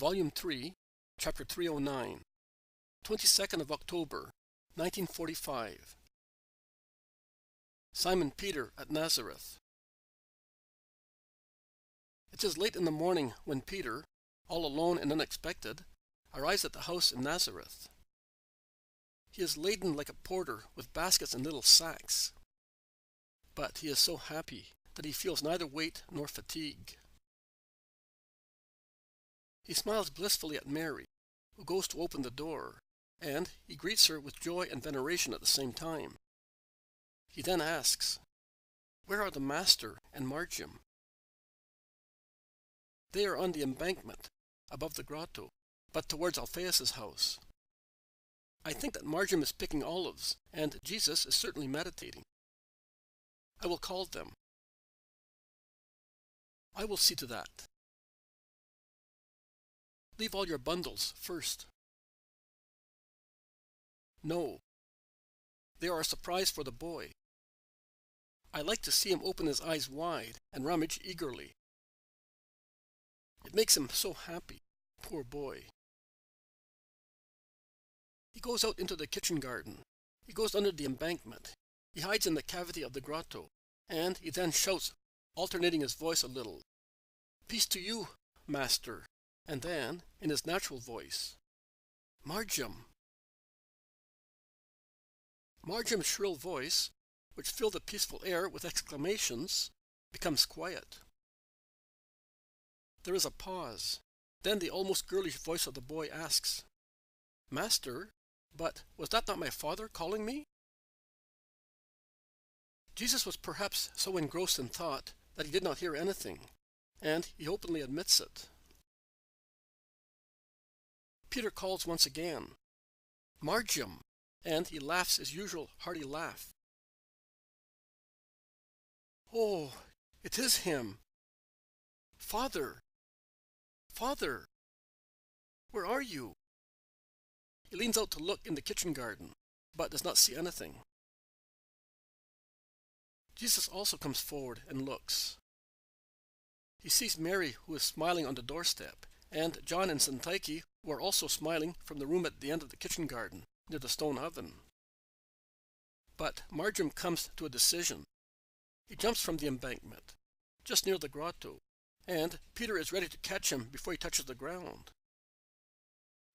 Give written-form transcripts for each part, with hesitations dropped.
Volume 3, Chapter 309, 22nd of October, 1945. Simon Peter at Nazareth. It is late in the morning when Peter, all alone and unexpected, arrives at the house in Nazareth. He is laden like a porter with baskets and little sacks. But he is so happy that he feels neither weight nor fatigue. He smiles blissfully at Mary, who goes to open the door, and he greets her with joy and veneration at the same time. He then asks, "Where are the Master and Margium?" They are on the embankment, above the grotto, but towards Alphaeus' house. I think that Margium is picking olives, and Jesus is certainly meditating. I will call them. I will see to that. Leave all your bundles first. No. They are a surprise for the boy. I like to see him open his eyes wide and rummage eagerly. It makes him so happy, poor boy. He goes out into the kitchen garden. He goes under the embankment. He hides in the cavity of the grotto, and he then shouts, alternating his voice a little, "Peace to you, Master," and then, in his natural voice, "Margium." Margium's shrill voice, which filled the peaceful air with exclamations, becomes quiet. There is a pause. Then the almost girlish voice of the boy asks, "Master, but was that not my father calling me?" Jesus was perhaps so engrossed in thought that he did not hear anything, and he openly admits it. Peter calls once again, "Margium," and he laughs his usual hearty laugh. "Oh, it is him! Father! Father! Where are you?" He leans out to look in the kitchen garden, but does not see anything. Jesus also comes forward and looks. He sees Mary, who is smiling on the doorstep, and John and Syntyche, who are also smiling from the room at the end of the kitchen garden, near the stone oven. But Margium comes to a decision. He jumps from the embankment, just near the grotto, and Peter is ready to catch him before he touches the ground.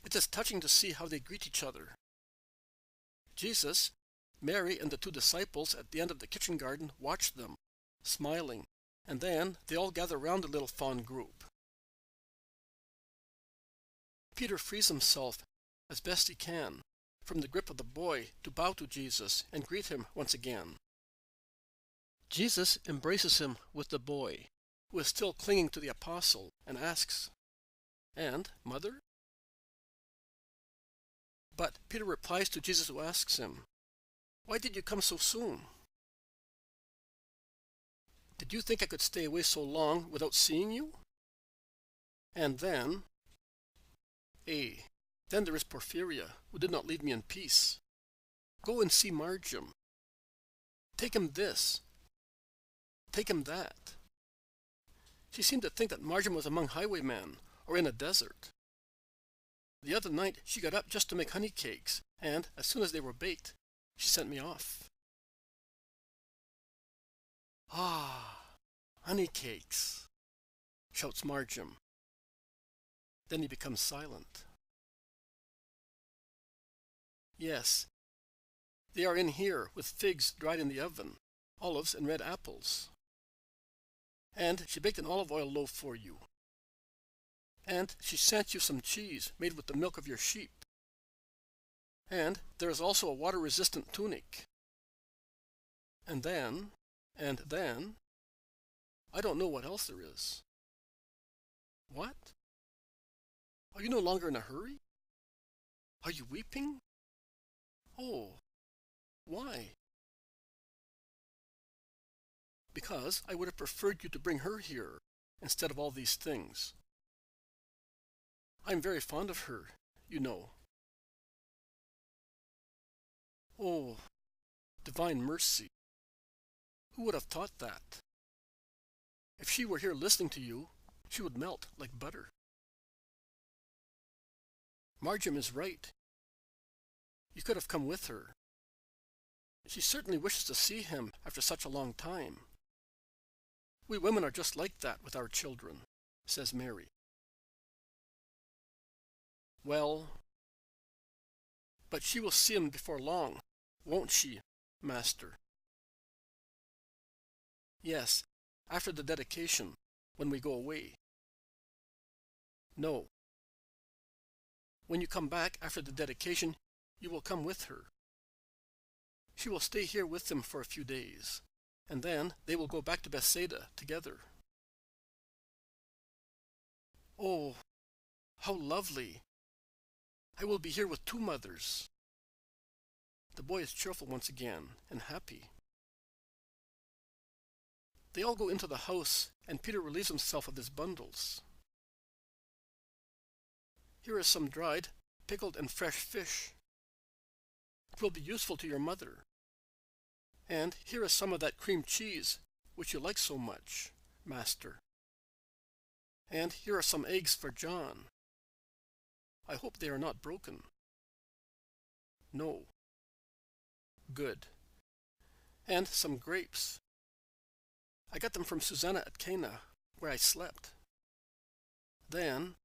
It is touching to see how they greet each other. Jesus, Mary, and the two disciples at the end of the kitchen garden watch them, smiling, and then they all gather round the little fond group. Peter frees himself, as best he can, from the grip of the boy to bow to Jesus and greet him once again. Jesus embraces him with the boy, who is still clinging to the apostle, and asks, "And, Mother?" But Peter replies to Jesus, who asks him, "Why did you come so soon? Did you think I could stay away so long without seeing you?" And then, then there is Porphyria, who did not leave me in peace. Go and see Margium. Take him this. Take him that. She seemed to think that Margium was among highwaymen, or in a desert. The other night she got up just to make honey cakes, and as soon as they were baked, she sent me off. "Ah, honey cakes," shouts Margium. Then he becomes silent. "Yes, they are in here with figs dried in the oven, olives and red apples. And she baked an olive oil loaf for you. And she sent you some cheese made with the milk of your sheep. And there is also a water-resistant tunic. And then, I don't know what else there is." "What? Are you no longer in a hurry? Are you weeping? Oh, why?" "Because I would have preferred you to bring her here, instead of all these things. I am very fond of her, you know." "Oh, divine mercy! Who would have thought that? If she were here listening to you, she would melt like butter." Marjam is right. You could have come with her. She certainly wishes to see him after such a long time. We women are just like that with our children, says Mary. Well, but she will see him before long, won't she, Master? Yes, after the dedication, when we go away. No. When you come back after the dedication, you will come with her. She will stay here with them for a few days, and then they will go back to Bethsaida together. Oh, how lovely! I will be here with two mothers. The boy is cheerful once again, and happy. They all go into the house, and Peter relieves himself of his bundles. Here is some dried, pickled, and fresh fish. It will be useful to your mother. And here is some of that cream cheese, which you like so much, Master. And here are some eggs for John. I hope they are not broken. No. Good. And some grapes. I got them from Susanna at Cana, where I slept. Then...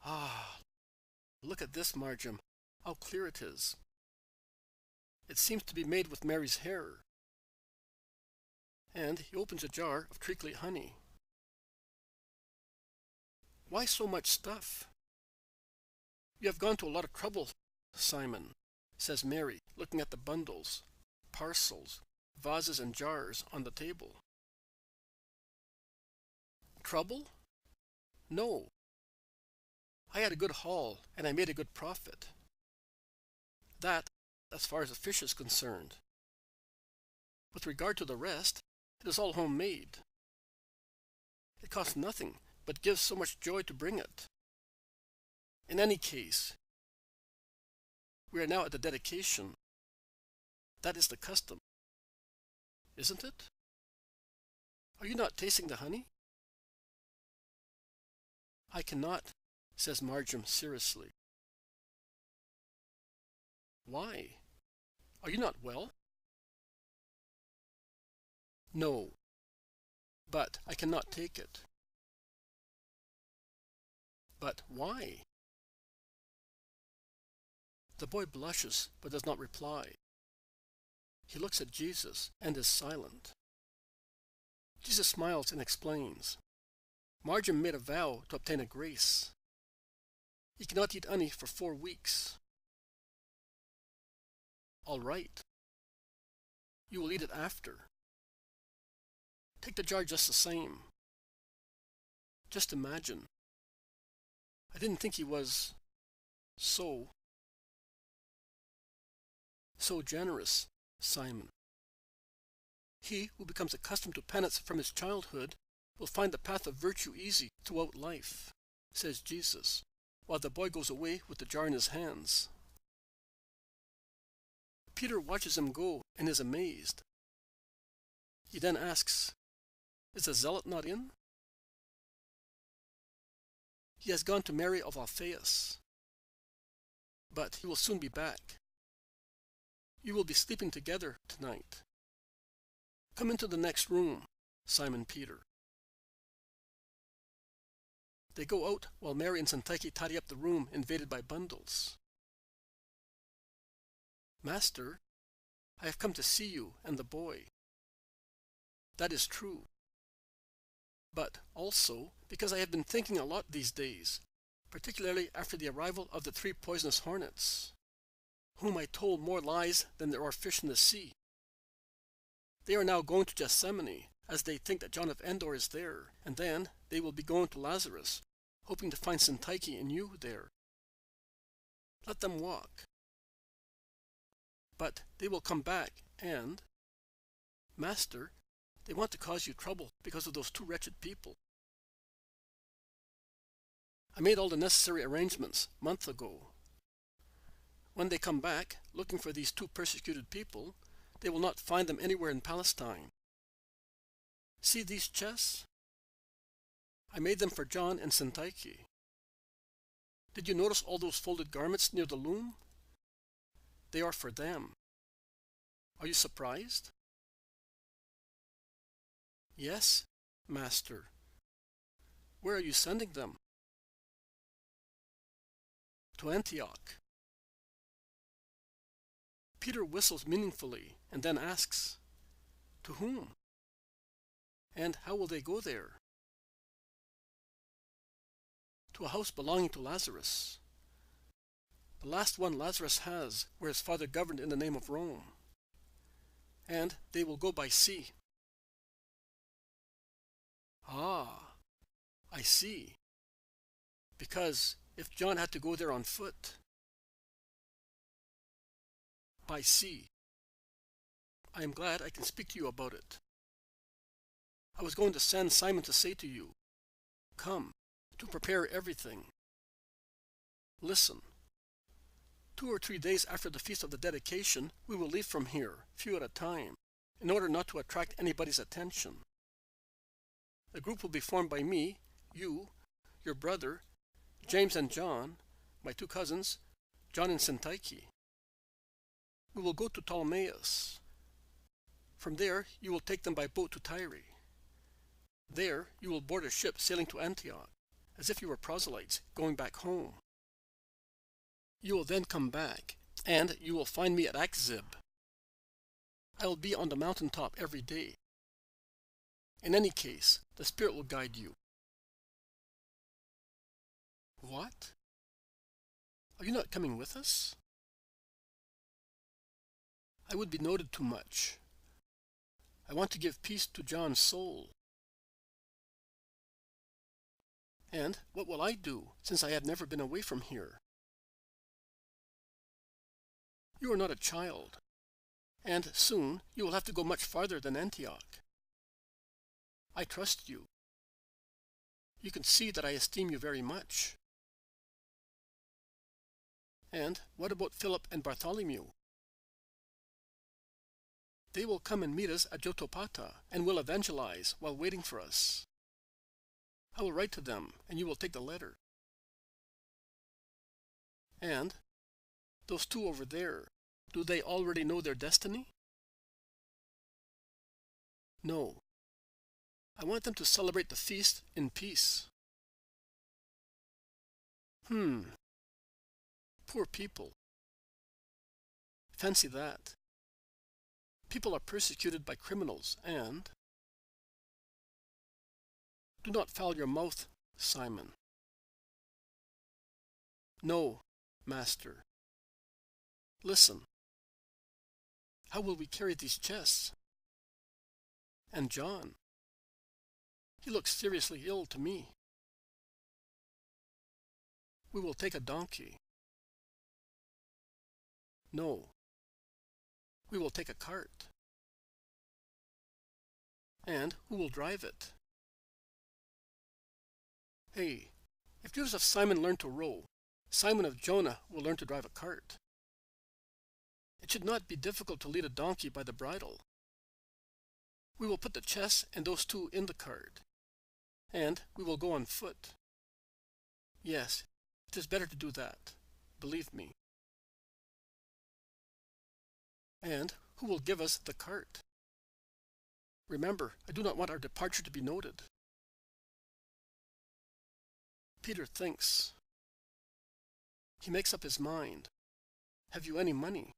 Ah, look at this, Marjam, how clear it is. It seems to be made with Mary's hair. And he opens a jar of treacly honey. Why so much stuff? You have gone to a lot of trouble, Simon, says Mary, looking at the bundles, parcels, vases and jars on the table. Trouble? No. I had a good haul, and I made a good profit. That, as far as the fish is concerned. With regard to the rest, it is all homemade. It costs nothing, but gives so much joy to bring it. In any case, we are now at the dedication. That is the custom, isn't it? Are you not tasting the honey? I cannot, says Marjam seriously. Why? Are you not well? No, but I cannot take it. But why? The boy blushes, but does not reply. He looks at Jesus and is silent. Jesus smiles and explains. Marjam made a vow to obtain a grace. He cannot eat honey for 4 weeks. All right. You will eat it after. Take the jar just the same. Just imagine. I didn't think he was so generous, Simon. He who becomes accustomed to penance from his childhood will find the path of virtue easy throughout life, says Jesus, while the boy goes away with the jar in his hands. Peter watches him go and is amazed. He then asks, "Is the zealot not in?" "He has gone to Mary of Alphaeus, but he will soon be back. You will be sleeping together tonight. Come into the next room, Simon Peter." They go out while Mary and Syntyche tidy up the room invaded by bundles. "Master, I have come to see you and the boy." "That is true. But also because I have been thinking a lot these days, particularly after the arrival of the 3 poisonous hornets, whom I told more lies than there are fish in the sea. They are now going to Gethsemane, as they think that John of Endor is there, and then they will be going to Lazarus, hoping to find Syntyche and you there. Let them walk. But they will come back, and, Master, they want to cause you trouble because of those 2 wretched people. I made all the necessary arrangements months ago. When they come back, looking for these 2 persecuted people, they will not find them anywhere in Palestine. See these chests? I made them for John and Syntyche. Did you notice all those folded garments near the loom? They are for them. Are you surprised? Yes, Master. Where are you sending them? To Antioch. Peter whistles meaningfully and then asks, to whom? And how will they go there? To a house belonging to Lazarus. The last one Lazarus has, where his father governed in the name of Rome. And they will go by sea. Ah, I see. Because if John had to go there on foot, by sea, I am glad I can speak to you about it. I was going to send Simon to say to you, come, to prepare everything. Listen. 2 or 3 days after the feast of the dedication, we will leave from here, few at a time, in order not to attract anybody's attention. The group will be formed by me, you, your brother, James and John, my 2 cousins, John and Syntyche. We will go to Ptolemais. From there, you will take them by boat to Tyre. There, you will board a ship sailing to Antioch, as if you were proselytes going back home. You will then come back, and you will find me at Akzib. I will be on the mountaintop every day. In any case, the Spirit will guide you. What? Are you not coming with us? I would be noted too much. I want to give peace to John's soul. And what will I do, since I have never been away from here? You are not a child, and soon you will have to go much farther than Antioch. I trust you. You can see that I esteem you very much. And what about Philip and Bartholomew? They will come and meet us at Jotapata and will evangelize while waiting for us. I will write to them, and you will take the letter. And those 2 over there, do they already know their destiny? No. I want them to celebrate the feast in peace. Poor people. Fancy that. People are persecuted by criminals and... Do not foul your mouth, Simon. No, Master. Listen. How will we carry these chests? And John? He looks seriously ill to me. We will take a donkey. No. We will take a cart. And who will drive it? Hey, if Joseph Simon learned to row, Simon of Jonah will learn to drive a cart. It should not be difficult to lead a donkey by the bridle. We will put the chests and those 2 in the cart, and we will go on foot. Yes, it is better to do that, believe me. And who will give us the cart? Remember, I do not want our departure to be noted. Peter thinks. He makes up his mind. Have you any money?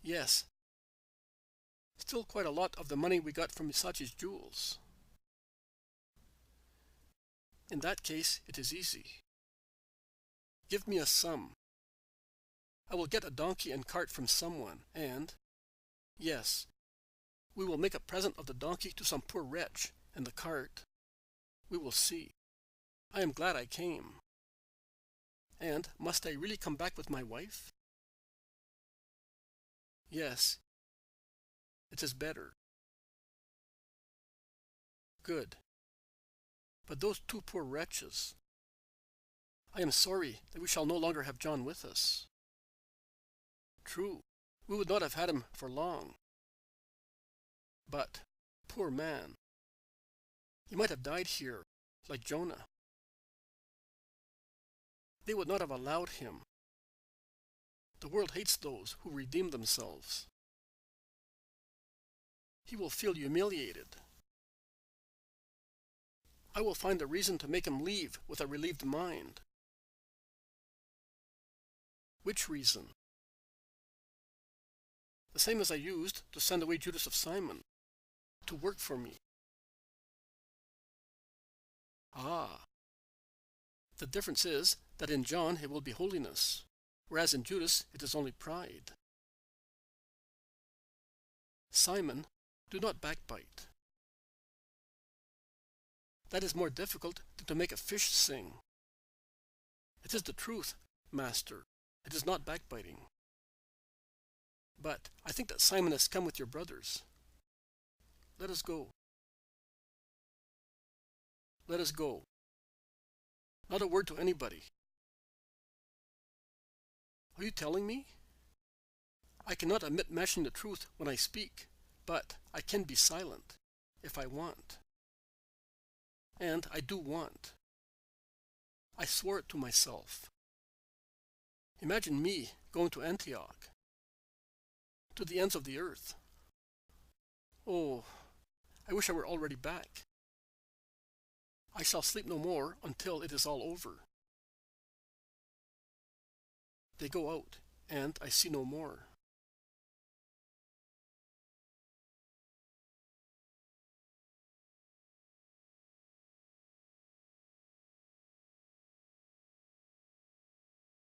Yes. Still quite a lot of the money we got from Misachi's jewels. In that case, it is easy. Give me a sum. I will get a donkey and cart from someone, and, yes, we will make a present of the donkey to some poor wretch, and the cart. We will see. I am glad I came. And must I really come back with my wife? Yes. It is better. Good. But those 2 poor wretches. I am sorry that we shall no longer have John with us. True, we would not have had him for long. But, poor man, he might have died here, like Jonah. they would not have allowed him. The world hates those who redeem themselves. He will feel humiliated. I will find a reason to make him leave with a relieved mind. Which reason? The same as I used to send away Judas of Simon, to work for me. Ah, the difference is that in John it will be holiness, whereas in Judas it is only pride. Simon, do not backbite. That is more difficult than to make a fish sing. It is the truth, Master. It is not backbiting. But I think that Simon has come with your brothers. Let us go. Let us go. Not a word to anybody. Are you telling me? I cannot admit mashing the truth when I speak, but I can be silent if I want. And I do want. I swore it to myself. Imagine me going to Antioch, to the ends of the earth. Oh, I wish I were already back. I shall sleep no more until it is all over. They go out, and I see no more.